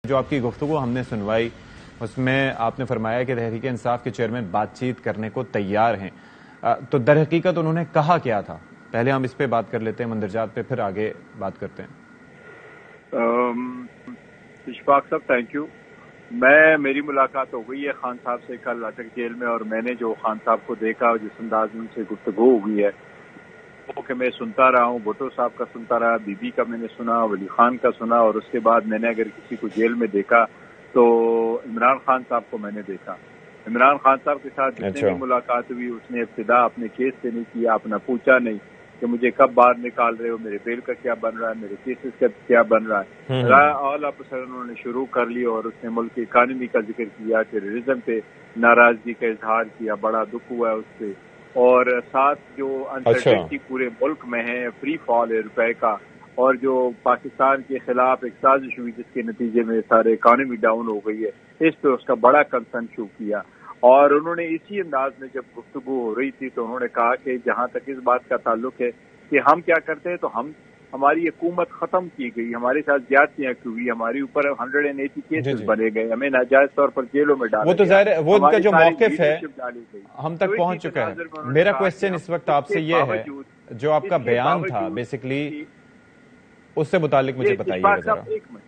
جو آپ کی گفتگو ہم نے سنوائی اس میں آپ نے فرمایا کہ تحریک انصاف کے چیئرمین بات چیت کرنے کو تیار ہیں، تو در حقیقت انہوں نے کہا کیا تھا؟ پہلے ہم اس پہ بات کر لیتے ہیں، مندرجات پہ پھر آگے بات کرتے ہیں۔ اشفاق صاحب تھینک یو۔ میری ملاقات ہو گئی ہے خان صاحب سے کل اٹک جیل میں، اور میں نے جو خان صاحب کو دیکھا اور جس انداز میں ان سے گفتگو ہوئی ہے وہ کہ میں سنتا رہا ہوں، بھٹو صاحب کا سنتا رہا، بی بی کا میں نے سنا، ولی خان کا سنا، اور اس کے بعد میں نے اگر کسی کو جیل میں دیکھا تو عمران خان صاحب کو میں نے دیکھا۔ عمران خان صاحب کے ساتھ جتنے بھی ملاقات ہوئی اس نے ابتدا اپنے کیس سے نہیں کیا، اپنا پوچھا نہیں کہ مجھے کب باہر نکال رہے ہو، میرے بیل کا کیا بن رہا ہے، میرے کیسز کا کیا بن رہا ہے۔ آل آف انہوں نے شروع کر لی اور اس نے ملک کی اکانومی کا ذکر کیا، ٹیررزم پہ ناراضگی کا اظہار کیا، بڑا دکھ ہوا ہے اس سے، اور ساتھ جو انسرٹنٹی پورے ملک میں ہے، فری فال ہے روپے کا، اور جو پاکستان کے خلاف ایک سازش ہوئی جس کے نتیجے میں سارے اکانومی ڈاؤن ہو گئی ہے، اس پہ اس کا بڑا کنسرن شو کیا۔ اور انہوں نے اسی انداز میں جب گفتگو ہو رہی تھی تو انہوں نے کہا کہ جہاں تک اس بات کا تعلق ہے کہ ہم کیا کرتے ہیں، تو ہماری حکومت ختم کی گئی، ہمارے ساتھ زیادتیاں کی ہوئی، ہمارے اوپر 180 کیسز بنے گئے، ہمیں ناجائز طور پر جیلوں میں ڈالا گیا، وہ تو ظاہر ہے، وہ ان کا جو موقف ہے ہم تک پہنچ چکا ہے۔ میرا کویسچن اس وقت آپ سے یہ ہے، جو آپ کا بیان تھا بیسیکلی اس سے متعلق مجھے بتائیے گا ذرا۔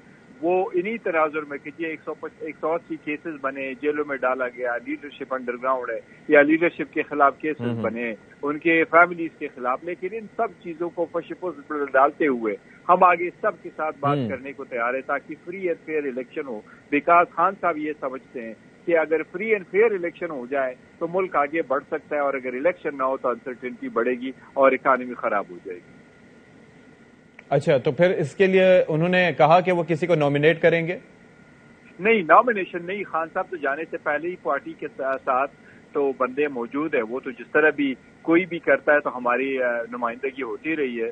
وہ انہی تناظر میں کہ 180 کیسز بنے، جیلوں میں ڈالا گیا، لیڈرشپ انڈر گراؤنڈ ہے یا لیڈرشپ کے خلاف کیسز بنے، ان کے فیملیز کے خلاف، لیکن ان سب چیزوں کو فشپوز پر ڈالتے ہوئے ہم آگے سب کے ساتھ بات کرنے کو تیار ہے تاکہ فری اینڈ فیئر الیکشن ہو۔ بیکاز خان صاحب یہ سمجھتے ہیں کہ اگر فری اینڈ فیئر الیکشن ہو جائے تو ملک آگے بڑھ سکتا ہے، اور اگر الیکشن نہ ہو تو انسرٹنٹی بڑھے گی اور اکانومی خراب ہو جائے گی۔ اچھا، تو پھر اس کے لیے انہوں نے کہا کہ وہ کسی کو نامینیٹ کریں گے؟ نہیں، نامینیشن نہیں، خان صاحب تو جانے سے پہلے ہی پارٹی کے ساتھ تو بندے موجود ہیں، وہ تو جس طرح بھی کوئی بھی کرتا ہے تو ہماری نمائندگی ہوتی رہی ہے۔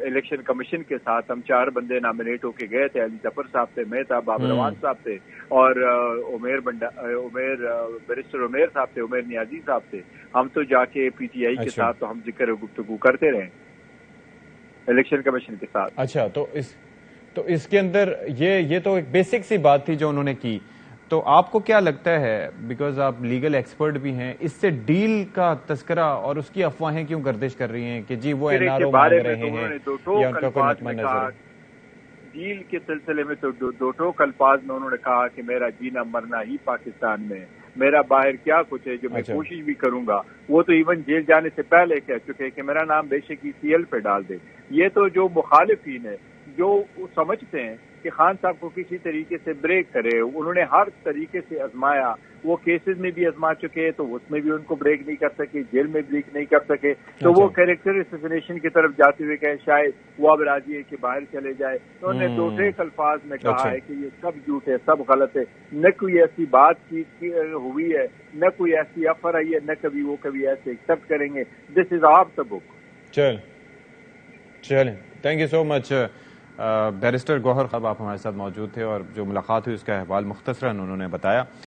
الیکشن کمیشن کے ساتھ ہم 4 بندے نامینیٹ ہو کے گئے تھے، علی ظفر صاحب تھے، میں تھا، بابر روان صاحب تھے، اور بیرسٹر عمیر صاحب تھے، عمیر نیازی صاحب تھے۔ ہم تو جا کے پی ٹی آئی کے ساتھ تو ہم ذکر گفتگو کرتے رہے الیکشن کمیشن کے ساتھ۔ اچھا، تو اس کے اندر یہ تو ایک بیسک سی بات تھی جو انہوں نے کی، تو آپ کو کیا لگتا ہے، بیکاز آپ لیگل ایکسپرٹ بھی ہیں، اس سے ڈیل کا تذکرہ اور اس کی افواہیں کیوں گردش کر رہی ہیں کہ جی وہ این آر او مانگ رہے ہیں یا ان کا کوئی نقطہ نظر ہے؟ ڈیل کے سلسلے میں تو دو ٹوک الفاظ میں انہوں نے کہا کہ میرا جینا مرنا ہی پاکستان میں ہے، میرا باہر کیا کچھ ہے جو میں کوشش بھی کروں گا۔ وہ تو ایون جیل جانے سے پہلے کہہ چکے کہ میرا نام بے شک ECL پہ ڈال دے۔ یہ تو جو مخالفین ہے جو سمجھتے ہیں کہ خان صاحب کو کسی طریقے سے بریک کرے، انہوں نے ہر طریقے سے آزمایا، وہ کیسز میں بھی آزما چکے تو اس میں بھی ان کو بریک نہیں کر سکے، جیل میں بریک نہیں کر سکے، تو وہ کیریکٹر اسیسینیشن کی طرف جاتے ہوئے کہ شاید وہ اب راضی ہے کہ باہر چلے جائے، تو انہوں نے 2 الفاظ میں کہا ہے کہ یہ سب جھوٹ ہے، سب غلط ہے، نہ کوئی ایسی بات چیت ہوئی ہے، نہ کوئی ایسی آفر آئی ہے، نہ کبھی وہ کبھی ایسے ایکسپٹ کریں گے۔ This is of the book. چلیں، thank you so much. Barrister Gohar صاحب آپ ہمارے ساتھ موجود تھے اور جو ملاقات ہوئی اس کا احوال مختصراً انہوں نے بتایا۔